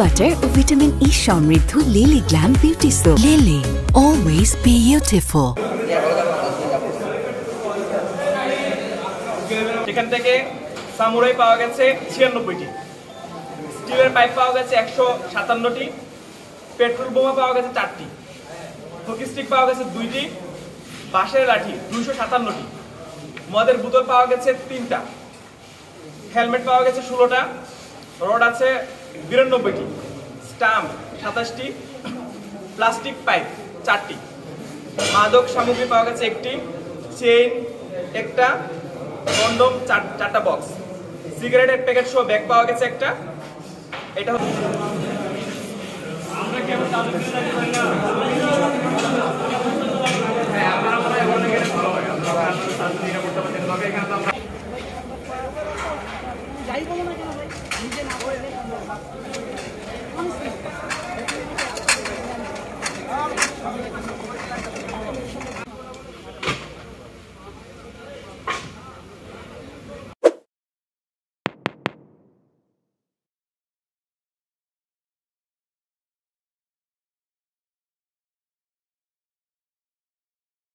Butter ও vitamin E সমৃদ্ধ lily glam beauty soap. Lily, always beautiful. এখান থেকে samurai পাওয়া গেছে 96টি, স্টিলের পাইপ পাওয়া গেছে 157টি, পেট্রোল বোমা পাওয়া গেছে 4টি, হকি স্টিক পাওয়া গেছে 2টি, বাঁশের লাঠি 257টি, মদের বোতল পাওয়া গেছে 3টা, হেলমেট পাওয়া গেছে 16টা, রড আছে 92টি, স্টাম্প 27টি, প্লাস্টিক পাইপ 4টি, মাদক সামগ্রী পাওয়া গেছে 1টি, চেইন 1টা, কন্ডম 4টা বক্স, সিগারেটের প্যাকেট সহ ব্যাগ পাওয়া গেছে 1টা। এটা